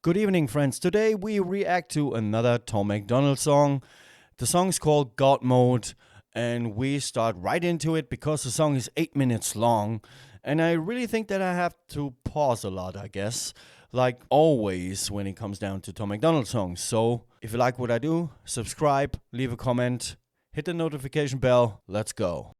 Good evening, friends. Today we react to another Tom MacDonald song. The song is called God Mode, and we start right into it because the song is 8 minutes long. And I really think that I have to pause a lot, I guess, like always when it comes down to Tom MacDonald songs. So if you like what I do, subscribe, leave a comment, hit the notification bell. Let's go.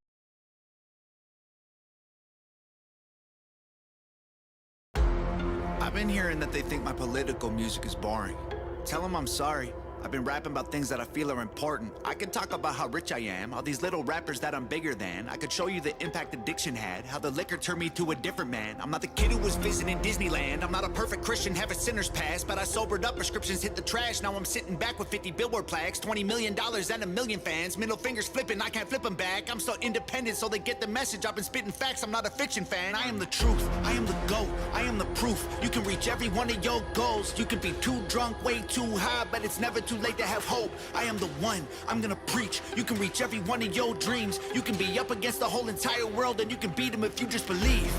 I've been hearing that they think my political music is boring. Tell them I'm sorry. I've been rapping about things that I feel are important. I could talk about how rich I am, all these little rappers that I'm bigger than. I could show you the impact addiction had, how the liquor turned me to a different man. I'm not the kid who was visiting Disneyland. I'm not a perfect Christian, have a sinner's past, but I sobered up, prescriptions hit the trash. Now I'm sitting back with 50 Billboard plaques, $20 million and a million fans. Middle fingers flipping, I can't flip them back. I'm so independent, so they get the message. I've been spitting facts, I'm not a fiction fan. I am the truth, I am the GOAT, I am the proof. You can reach every one of your goals. You can be too drunk, way too high, but it's never too late to have hope. I am the one, I'm gonna preach. You can reach every one of your dreams. You can be up against the whole entire world, and you can beat them if you just believe.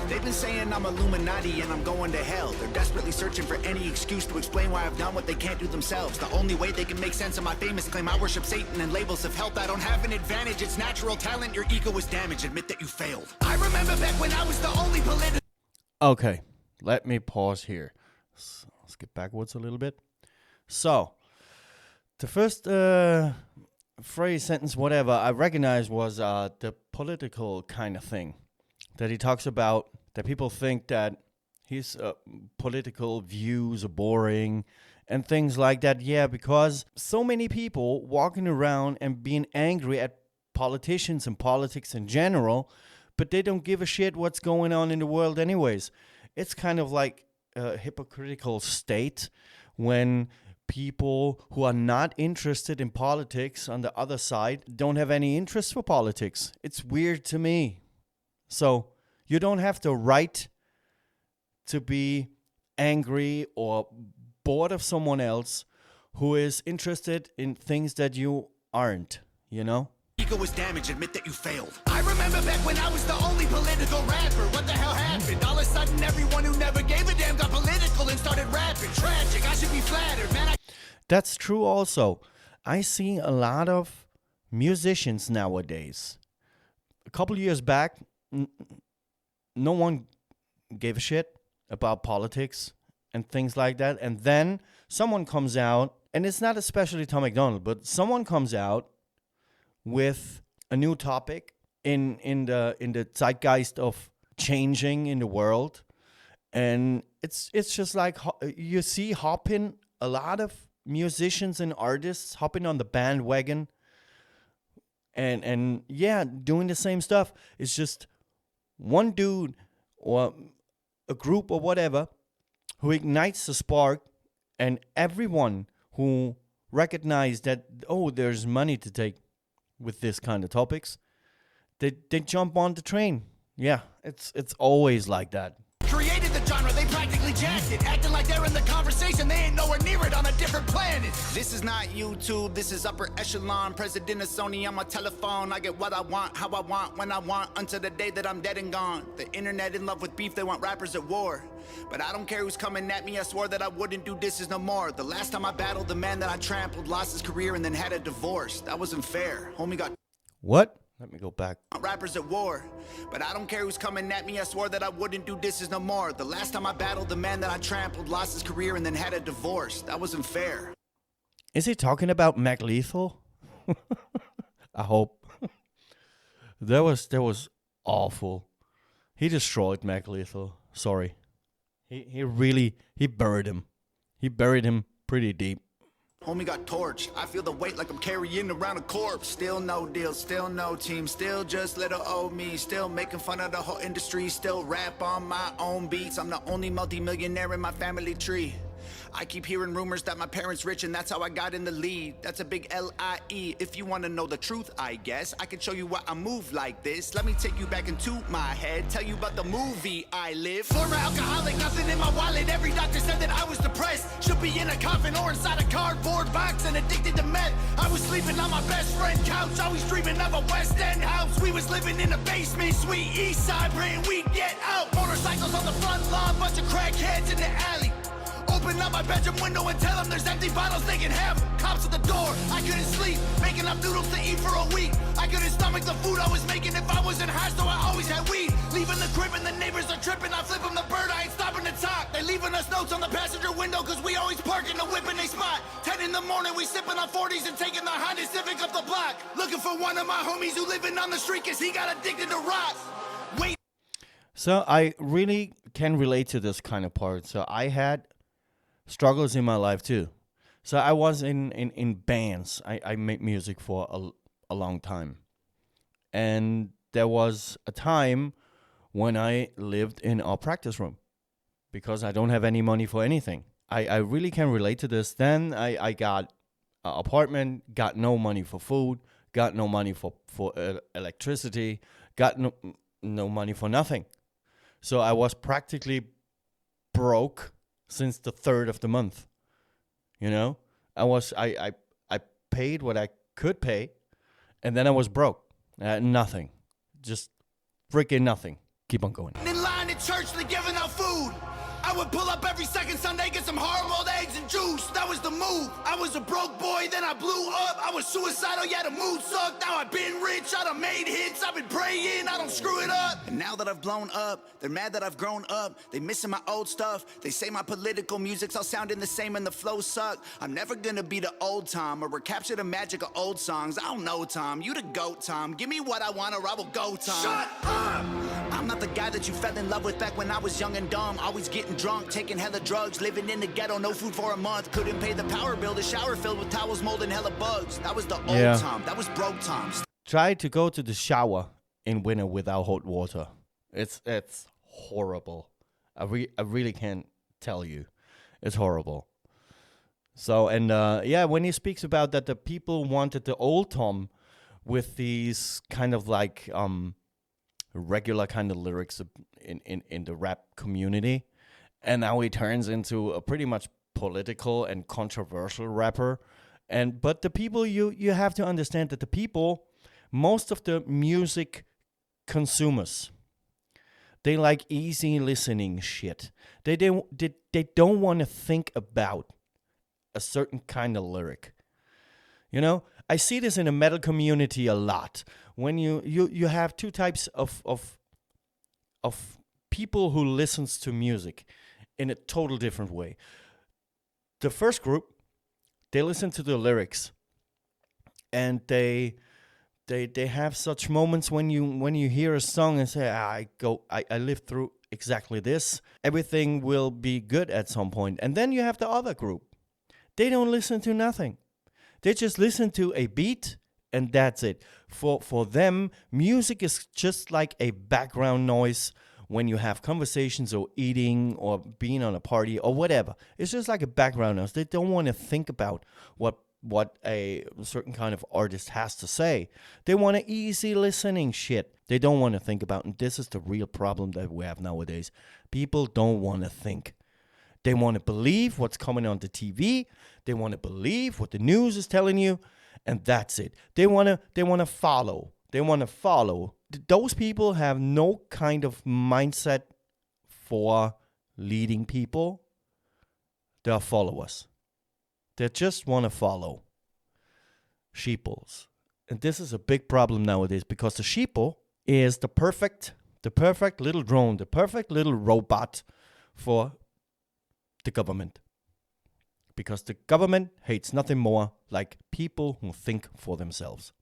They've been saying I'm Illuminati and I'm going to hell. They're desperately searching for any excuse to explain why I've done what they can't do themselves. The only way they can make sense of my famous claim, I worship Satan and labels of health. I don't have an advantage, it's natural talent. Your ego is damaged, admit that you failed. I remember back when I was the only political... Okay, let me pause here. Let's get backwards a little bit. So, the first phrase, sentence, whatever, I recognized was the political kind of thing. That he talks about, that people think that his political views are boring and things like that. Yeah, because so many people walking around and being angry at politicians and politics in general, but they don't give a shit what's going on in the world anyways. It's kind of like a hypocritical state when people who are not interested in politics on the other side don't have any interest for politics. It's weird to me. So you don't have the right to be angry or bored of someone else who is interested in things that you aren't, you know? Ego was damaged, admit that you failed. I remember back when I was the only political rapper. What the hell happened? All of a sudden everyone who never gave a damn got political and started rapping. Tragic, I should be flattered, man. That's true also. I see a lot of musicians nowadays. A couple years back, no one gave a shit about politics and things like that. And then someone comes out, and it's not especially Tom MacDonald, but someone comes out with a new topic in the zeitgeist of changing in the world. And it's just like you see hopping a lot of musicians and artists hopping on the bandwagon and yeah, doing the same stuff. It's just one dude or a group or whatever who ignites the spark, and everyone who recognizes that, oh, there's money to take with this kind of topics, they jump on the train. Yeah, it's always like that. Created the genre, they practically jacked it, acting like they're in the conversation, they ain't nowhere near it, on a different planet. This is not YouTube, this is upper echelon. President of Sony on my telephone. I get what I want, how I want, when I want, until the day that I'm dead and gone. The internet in love with beef, they want rappers at war. But I don't care who's coming at me, I swore that I wouldn't do disses no more. The last time I battled, the man that I trampled lost his career and then had a divorce. That wasn't fair, homie got... What? Let me go back. Rappers at war, but I don't care who's coming at me, I swore that I wouldn't do disses no more. The last time I battled, the man that I trampled lost his career and then had a divorce. That wasn't fair. Is he talking about Mac Lethal? I hope. That was awful. He destroyed Mac Lethal. Sorry. He buried him. He buried him pretty deep. Homie got torched. I feel the weight like I'm carrying around a corpse. Still no deal, still no team, still just little old me. Still making fun of the whole industry, still rap on my own beats. I'm the only multi-millionaire in my family tree. I keep hearing rumors that my parents rich and that's how I got in the lead. That's a big L-I-E. If you want to know the truth, I guess I can show you why I move like this. Let me take you back into my head, tell you about the movie I live. Former alcoholic, nothing in my wallet. Every doctor said that I was depressed. Should be in a coffin or inside a cardboard box and addicted to meth. I was sleeping on my best friend couch, always dreaming of a West End house. We was living in a basement, sweet east side, praying we'd get out. Motorcycles on the front lawn, bunch of crackheads in the alley. open up my bedroom window and tell them there's empty bottles they can have. Cops at the door, I couldn't sleep, making up noodles to eat for a week. I couldn't stomach the food I was making if I wasn't high, so I always had weed. Leaving the crib and the neighbors are tripping, I flip them the bird, I ain't stopping to talk. They leaving us notes on the passenger window, cause we always park in the whip in they spot. 10 in the morning, we sipping on 40s and taking the Honda Civic up the block. Looking for one of my homies who living on the street cause he got addicted to rocks. Wait. So I really can relate to this kind of part. So I had struggles in my life too. So I was in bands. I made music for a long time. And there was a time when I lived in our practice room because I don't have any money for anything. I really can relate to this. Then I got an apartment, got no money for food, got no money for electricity, got no money for nothing. So I was practically broke since the 3rd of the month. You know, I paid what I could pay, and then I was broke. Nothing, just freaking nothing. Keep on going. In line at church, they giving out food. I would pull up every second Sunday, get some hard-boiled eggs and juice. That was the move. I was a broke boy, then I blew up. I was suicidal, yeah, the mood sucked. Now I've been rich, I done made hits. I've been praying, I don't screw it up. And now that I've blown up, they're mad that I've grown up. They missing my old stuff. They say my political music's all sounding the same and the flows suck. I'm never gonna be the old Tom or recapture the magic of old songs. I don't know, Tom. You the GOAT, Tom. Give me what I want or I will go, Tom. Shut up! I'm not the guy that you fell in love with back when I was young and dumb. Always getting drunk, taking hella drugs, living in the ghetto, no food for a month. Couldn't pay the power bill, the shower filled with towels, mold, and hella bugs. That was the old Tom. That was broke Tom. Try to go to the shower in winter without hot water. It's horrible. I really can't tell you. It's horrible. So, and when he speaks about that, the people wanted the old Tom with these kind of like regular kind of lyrics in the rap community. And now he turns into a pretty much political and controversial rapper. But the people, you have to understand that the people, most of the music consumers, they like easy listening shit. They don't want to think about a certain kind of lyric. You know, I see this in the metal community a lot. When you have two types of people who listens to music in a total different way. The first group, they listen to the lyrics, and they have such moments when you hear a song and say, I lived through exactly this. Everything will be good at some point. And then you have the other group. They don't listen to nothing. They just listen to a beat, and that's it. For them, music is just like a background noise when you have conversations or eating or being on a party or whatever. It's just like a background noise. They don't want to think about what a certain kind of artist has to say. They want an easy listening shit. They don't want to think about, and this is the real problem that we have nowadays. People don't want to think. They want to believe what's coming on the TV. They want to believe what the news is telling you, and that's it. They want to follow. They want to follow. Those people have no kind of mindset for leading people. They're followers. They just want to follow. Sheeples. And this is a big problem nowadays because the sheeple is the perfect little drone, the perfect little robot for the government. Because the government hates nothing more like people who think for themselves.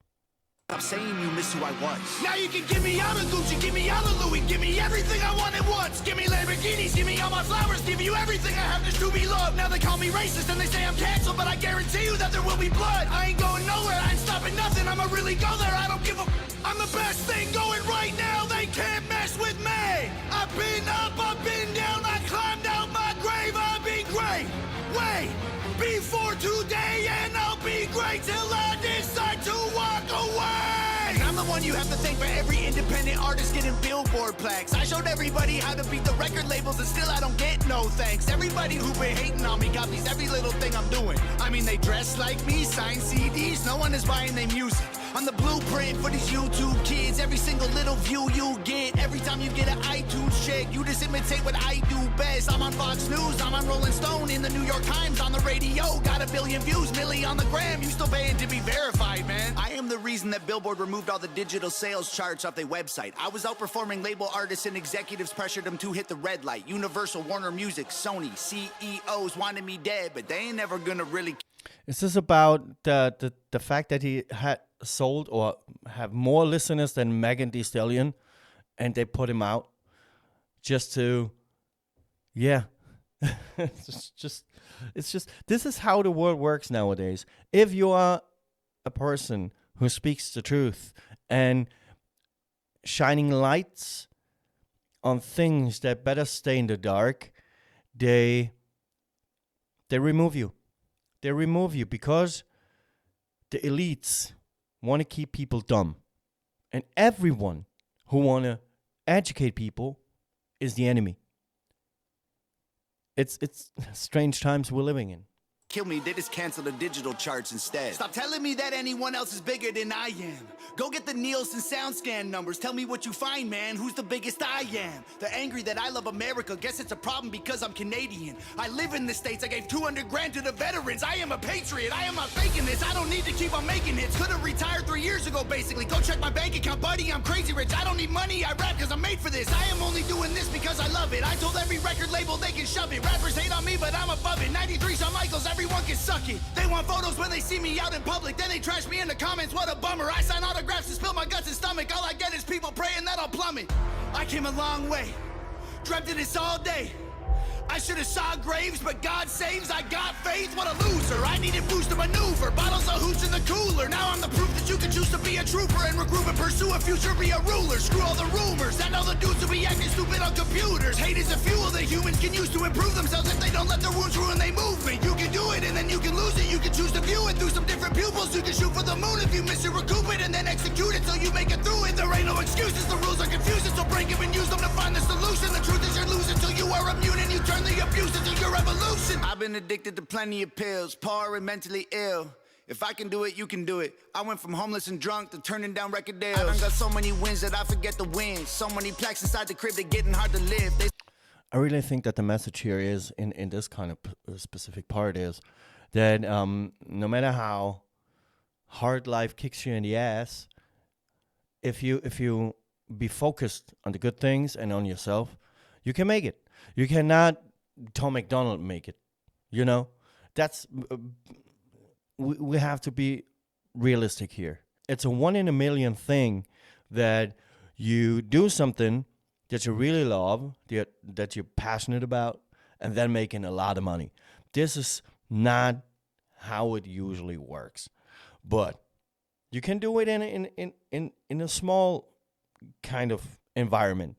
I'm saying you miss who I was. Now you can give me all the Gucci, give me all the Louis, give me everything I wanted once. Give me Lamborghinis, give me all my flowers, give you everything I have just to be loved. Now they call me racist and they say I'm canceled, but I guarantee you that there will be blood. I ain't going nowhere, I ain't stopping nothing, I'ma really go there, I don't give a I'm the best thing going right now, they can't mess with me. I've been up, I've been down, I climbed out my grave, I'll be great. Wait, before today and I'll be great till I decide to walk away. And I'm the one you have to thank for every independent artist getting Billboard plaques. I showed everybody how to beat the record labels and still I don't get no thanks. Everybody who been hating on me copies every little thing I'm doing. I mean, they dress like me, sign CDs, no one is buying their music. I'm the blueprint for these YouTube kids. Every single little view you get, every time you get an iTunes check, you just imitate what I do best. I'm on Fox News, I'm on Rolling Stone, in the New York Times, on the radio. Got 1 billion views, milli on the gram. You still paying to be verified, man. I am the reason that Billboard removed all the digital sales charts off their website. I was outperforming label artists and executives pressured them to hit the red light. Universal, Warner Music, Sony, CEOs wanted me dead, but they ain't never gonna really. Is this about the fact that he had sold or have more listeners than Megan Thee Stallion, and they put him out just to, yeah. it's just this is how the world works nowadays. If you are a person who speaks the truth and shining lights on things that better stay in the dark, they remove you. They remove you because the elites want to keep people dumb. And everyone who want to educate people is the enemy. It's strange times we're living in. Kill me, they just cancel the digital charts instead. Stop telling me that anyone else is bigger than I am. Go get the Nielsen SoundScan numbers. Tell me what you find, man. Who's the biggest I am? They're angry that I love America. Guess it's a problem because I'm Canadian. I live in the States. I gave 200 grand to the veterans. I am a patriot. I am not faking this. I don't need to keep on making hits. Could've retired 3 years ago, basically. Go check my bank account, buddy. I'm crazy rich. I don't need money. I rap because I'm made for this. I am only doing this because I love it. I told every record label they can shove it. Rappers hate on me, but I'm above it. 93 Shawn Michaels. Everyone can suck it. They want photos when they see me out in public. Then they trash me in the comments. What a bummer. I sign autographs and spill my guts and stomach. All I get is people praying that I'll plummet. I came a long way. Dreamt of this all day. I should have saw graves, but God saves. I got faith. What a loser. I needed boost to maneuver. Bottles of hooch in the cooler. Now I'm the proof that you can choose to be a trooper and regroup and pursue a future, be a ruler. Screw all the rumors and all the dudes who be acting stupid on computers. Hate is a fuel that humans can use to improve themselves if they don't let their wounds ruin their movement. You can do it and then you can lose it. You can choose to view it through some different pupils. You can shoot for the moon if you miss it, recoup it, and then execute it till you make it through it. There ain't no excuses. The rules are confusing, so break them and use them to find the solution. The truth is you're losing till you are immune and you turn the abuse into your revolution. I've been addicted to plenty of pills, poor and mentally ill. If I can do it, you can do it. I went from homeless and drunk to turning down record deals. I done got so many wins that I forget the wins. So many plaques inside the crib, they're getting hard to live. I really think that the message here is, in this kind of specific part, is that no matter how hard life kicks you in the ass, if you be focused on the good things and on yourself, you can make it. You cannot Tom MacDonald make it. You know, that's we have to be realistic here. It's a 1 in a million thing that you do something that you really love, that you're passionate about, and then making a lot of money. This is not how it usually works, but you can do it in a small kind of environment.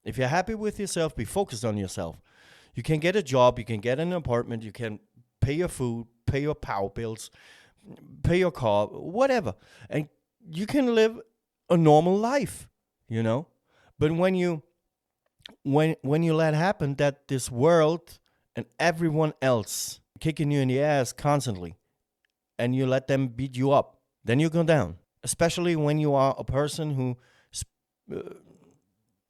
If you're happy with yourself, be focused on yourself. You can get a job, you can get an apartment, you can pay your food, pay your power bills, pay your car, whatever. And you can live a normal life, you know? But when you let happen that this world and everyone else kicking you in the ass constantly, and you let them beat you up, then you go down. Especially when you are a person who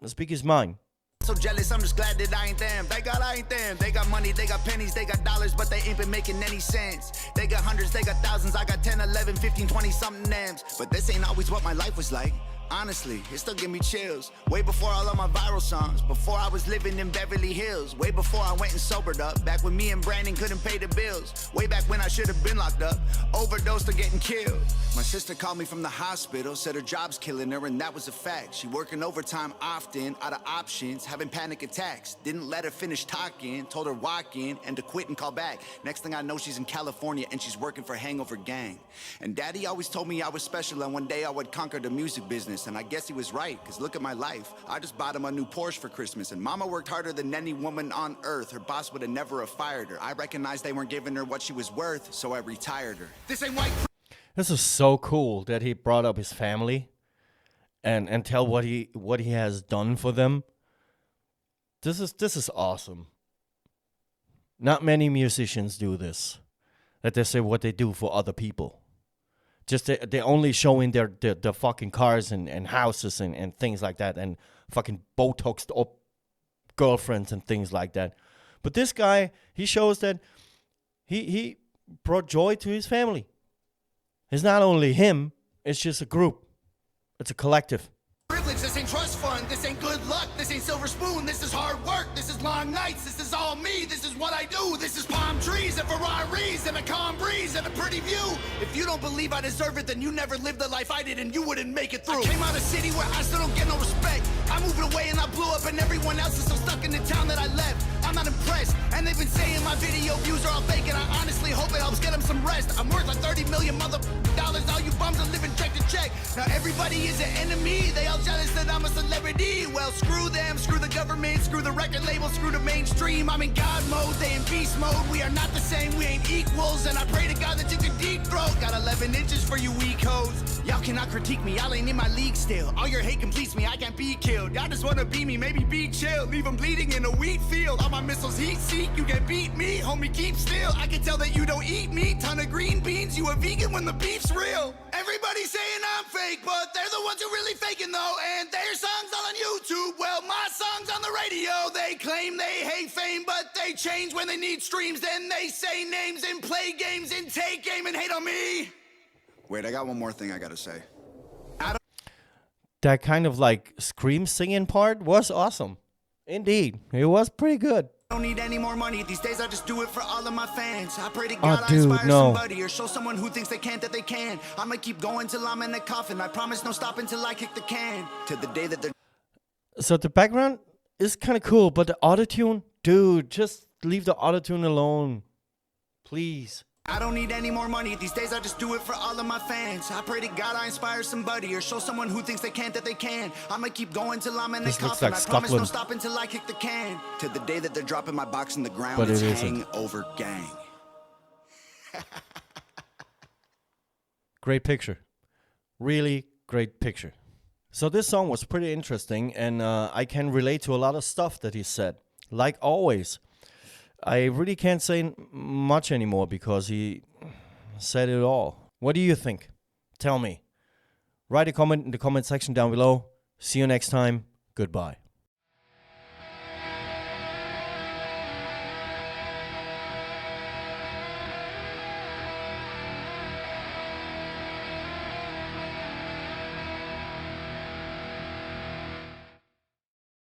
speaks his mind. So jealous, I'm just glad that I ain't them. I ain't them. They got money, they got pennies, they got dollars, but they ain't been making any sense. They got hundreds, they got thousands, I got 10, 11, 15, 20 something names. But this ain't always what my life was like. Honestly, it still give me chills. Way before all of my viral songs, before I was living in Beverly Hills, way before I went and sobered up, back when me and Brandon couldn't pay the bills, way back when I should have been locked up, overdosed or getting killed. My sister called me from the hospital, said her job's killing her, and that was a fact. She working overtime often, out of options, having panic attacks. Didn't let her finish talking, told her walk in and to quit and call back. Next thing I know, she's in California and she's working for Hangover Gang. And Daddy always told me I was special and one day I would conquer the music business. And I guess he was right, cause look at my life. I just bought him a new Porsche for Christmas, and Mama worked harder than any woman on earth. Her boss would have never have fired her. I recognized they weren't giving her what she was worth, so I retired her. This ain't white. This is so cool that he brought up his family and tell what he has done for them. This is awesome. Not many musicians do this. That they say what they do for other people. Just they're only showing their fucking cars and houses and things like that, and fucking Botoxed up girlfriends and things like that. But this guy, he shows that he brought joy to his family. It's not only him, it's just a group. It's a collective. Privilege, this ain't trust fund, this ain't good luck, this ain't silver spoon, this is hard work, this is long nights, this is all me, this is what I do, this is palm trees and Ferraris and a calm breeze and a pretty view. If you don't believe I deserve it, then you never lived the life I did and you wouldn't make it through. I came out of a city where I still don't get no respect. I moved away and I blew up and everyone else is still stuck in the town that I left. I'm not impressed, and they've been saying my video views are all fake, and I honestly hope it helps get them some rest. I'm worth like 30 million dollars, all you bums are living check to check. Now everybody is an enemy, they all jealous that I'm a celebrity. Well, screw them, screw the government, screw the record label, screw the mainstream. I'm in God mode, they in beast mode. We are not the same, we ain't equals, and I pray to God that you can deep throat. Got 11 inches for you weak hoes. Y'all cannot critique me, y'all ain't in my league still. All your hate completes me, I can't be killed. Y'all just wanna be me, maybe be chill. Leave them bleeding in a wheat field. All my missiles heat seek, you can beat me. Homie, keep still, I can tell that you don't eat meat. Ton of green beans, you a vegan when the beef's real. Everybody's saying I'm fake, but they're the ones who really faking though. And their songs all on YouTube, well my songs on the radio. They claim they hate fame, but they change when they need streams. Then they say names and play games and take aim and hate on me. Wait, I got one more thing I gotta say. That kind of like scream singing part was awesome. Indeed, it was pretty good. Don't need any more money these days, I just do it for all of my fans. I pray to God I dude, inspire no. somebody or show someone who thinks they can't that they can. I'ma keep going till I'm in the coffin. I promise no stopping till I kick the can. To the day that they're So the background is kind of cool, but the autotune, dude, just leave the autotune alone, please. I don't need any more money these days, I just do it for all of my fans. I pray to God I inspire somebody or show someone who thinks they can't that they can. I'ma keep going till I'm in the This looks coffin. like I promise no Scotland. stopping till I kick the can. To the day that they're dropping my box in the ground, But it's it isn't. Hangover Gang. Great picture. Really great picture. So this song was pretty interesting, and I can relate to a lot of stuff that he said. Like always. I really can't say much anymore because he said it all. What do you think? Tell me. Write a comment in the comment section down below. See you next time. Goodbye.